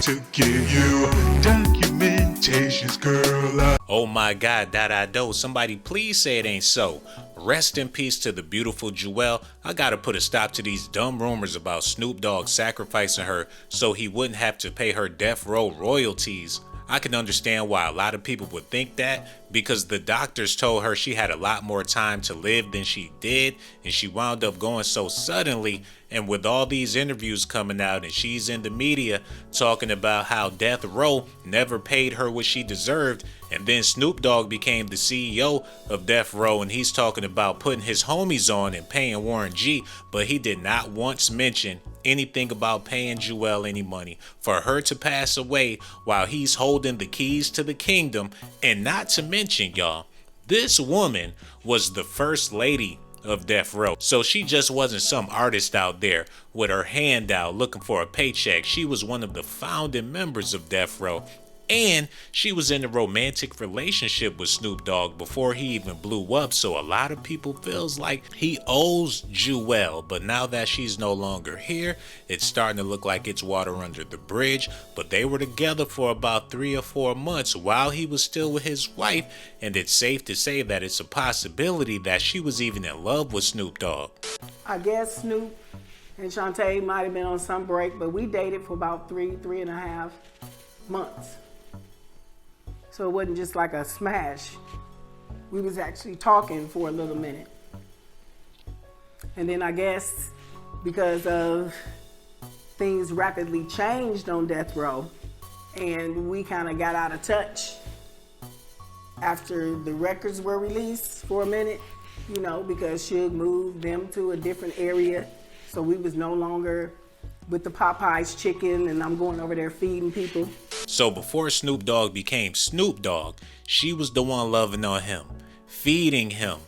to give you documentations, girl. Oh my God, that I do. Somebody please say it ain't so. Rest in peace to the beautiful Jewell. I gotta put a stop to these dumb rumors about Snoop Dogg sacrificing her so he wouldn't have to pay her death row royalties. I can understand why a lot of people would think that, because the doctors told her she had a lot more time to live than she did, and she wound up going so suddenly. And with all these interviews coming out and she's in the media talking about how death row never paid her what she deserved, and then Snoop Dogg became the CEO of Death Row and he's talking about putting his homies on and paying Warren G, but he did not once mention anything about paying Jewell any money for her to pass away while he's holding the keys to the kingdom. And not to mention, y'all, this woman was the first lady of Death Row. So she just wasn't some artist out there with her hand out looking for a paycheck. She was one of the founding members of Death Row. And she was in a romantic relationship with Snoop Dogg before he even blew up. So a lot of people feels like he owes Jewell. But now that she's no longer here, it's starting to look like it's water under the bridge. But they were together for about 3 or 4 months while he was still with his wife. And it's safe to say that it's a possibility that she was even in love with Snoop Dogg. I guess Snoop and Shantae might have been on some break, but we dated for about 3.5 months. So it wasn't just like a smash. We was actually talking for a little minute. And then I guess because of things rapidly changed on Death Row and we kind of got out of touch after the records were released for a minute, you know, because Suge moved them to a different area. So we was no longer with the Popeyes chicken and I'm going over there feeding people. So before Snoop Dogg became Snoop Dogg, she was the one loving on him, feeding him,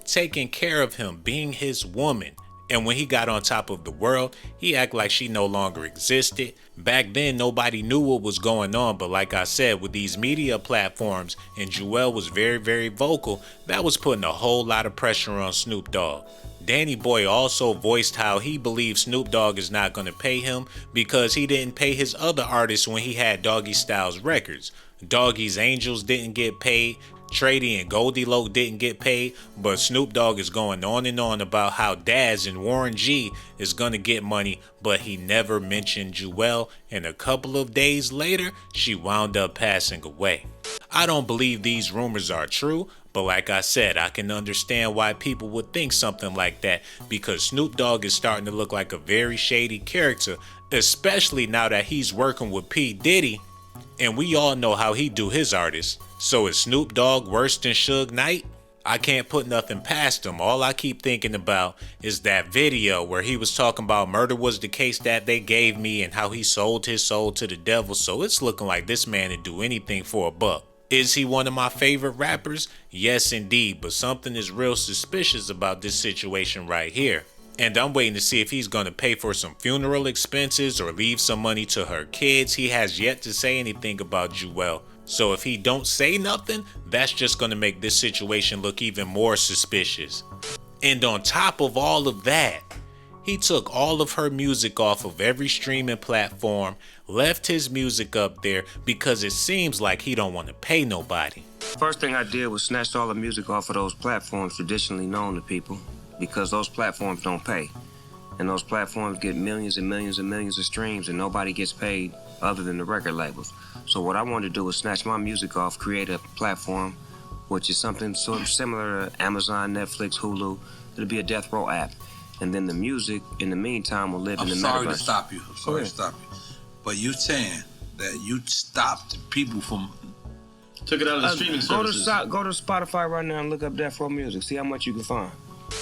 taking care of him, being his woman. And when he got on top of the world, he acted like she no longer existed. Back then, nobody knew what was going on. But like I said, with these media platforms, and Jewell was very, very vocal, that was putting a whole lot of pressure on Snoop Dogg. Danny Boy also voiced how he believes Snoop Dogg is not going to pay him because he didn't pay his other artists when he had Doggy Styles records. Doggy's Angels didn't get paid. Trady and Goldie Loc didn't get paid, but Snoop Dogg is going on and on about how Daz and Warren G is going to get money, but he never mentioned Jewell, and a couple of days later, she wound up passing away. I don't believe these rumors are true, but like I said, I can understand why people would think something like that, because Snoop Dogg is starting to look like a very shady character, especially now that he's working with P. Diddy, and we all know how he do his artists. So is Snoop Dogg worse than Suge Knight? I can't put nothing past him. All I keep thinking about is that video where he was talking about murder was the case that they gave me and how he sold his soul to the devil. So it's looking like this man would do anything for a buck. Is he one of my favorite rappers? Yes, indeed. But something is real suspicious about this situation right here. And I'm waiting to see if he's going to pay for some funeral expenses or leave some money to her kids. He has yet to say anything about Jewell. So if he don't say nothing, that's just going to make this situation look even more suspicious. And on top of all of that, he took all of her music off of every streaming platform, left his music up there because it seems like he don't want to pay nobody. First thing I did was snatch all the music off of those platforms traditionally known to people, because those platforms don't pay. And those platforms get millions and millions and millions of streams and nobody gets paid other than the record labels. So what I wanted to do was snatch my music off, create a platform which is something sort of similar to Amazon, Netflix, Hulu. It'll be a Death Row app. And then the music, in the meantime, will live in the metaverse. I'm sorry to stop you. But you're saying that you stopped people from... Took it out of the streaming services. Go to Spotify right now and look up Death Row music. See how much you can find.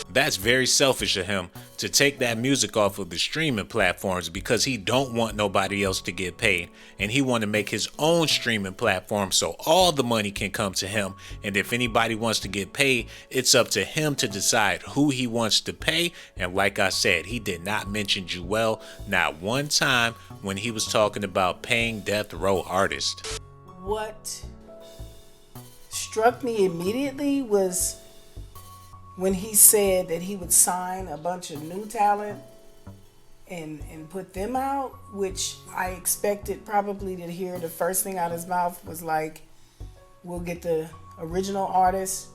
That's very selfish of him to take that music off of the streaming platforms because he don't want nobody else to get paid, and he want to make his own streaming platform so all the money can come to him. And if anybody wants to get paid, it's up to him to decide who he wants to pay. And like I said, he did not mention Jewell not one time when he was talking about paying Death Row artists. What struck me immediately was when he said that he would sign a bunch of new talent and put them out, which I expected probably to hear the first thing out of his mouth was like, we'll get the original artist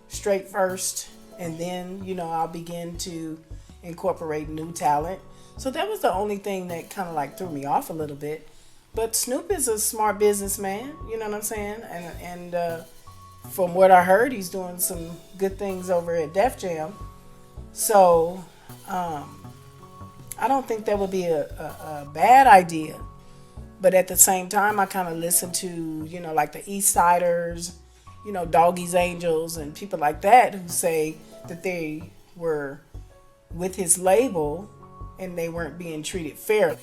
straight first, and then, you know, I'll begin to incorporate new talent. So that was the only thing that kind of like threw me off a little bit. But Snoop is a smart businessman, you know what I'm saying? And from what I heard, he's doing some good things over at Def Jam. So I don't think that would be a bad idea. But at the same time, I kind of listen to, you know, like the East Siders, you know, Doggy's Angels and people like that who say that they were with his label and they weren't being treated fairly.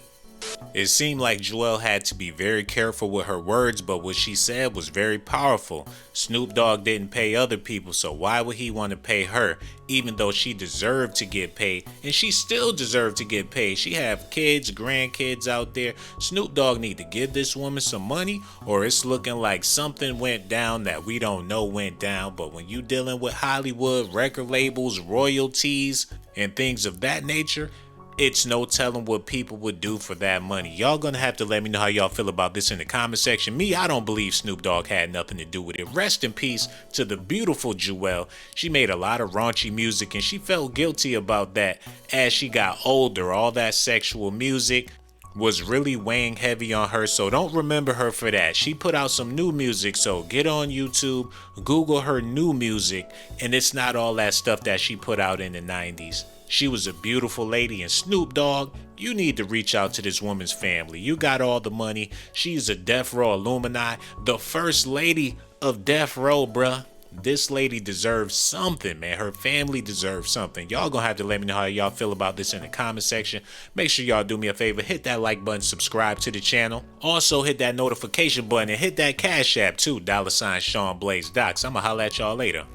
It seemed like Jewell had to be very careful with her words, but what she said was very powerful. Snoop Dogg didn't pay other people, so why would he want to pay her, even though she deserved to get paid? And she still deserved to get paid. She have kids, grandkids out there. Snoop Dogg need to give this woman some money, or it's looking like something went down that we don't know went down. But when you dealing with Hollywood, record labels, royalties, and things of that nature, it's no telling what people would do for that money. Y'all gonna have to let me know how y'all feel about this in the comment section. Me, I don't believe Snoop Dogg had nothing to do with it. Rest in peace to the beautiful Jewell. She made a lot of raunchy music and she felt guilty about that as she got older. All that sexual music was really weighing heavy on her, so don't remember her for that. She put out some new music, so get on YouTube, Google her new music, and it's not all that stuff that she put out in the 90s. She was a beautiful lady, and Snoop Dogg, you need to reach out to this woman's family. You got all the money. She's a Death Row Illuminati, the first lady of Death Row, bruh. This lady deserves something, man. Her family deserves something. Y'all gonna have to let me know how y'all feel about this in the comment section. Make sure y'all do me a favor, hit that like button, subscribe to the channel. Also hit that notification button and hit that Cash App too, $ShawnBlazeDocs. I'ma holla at y'all later.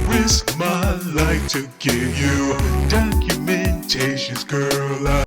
Risk my life to give you documentations, girl.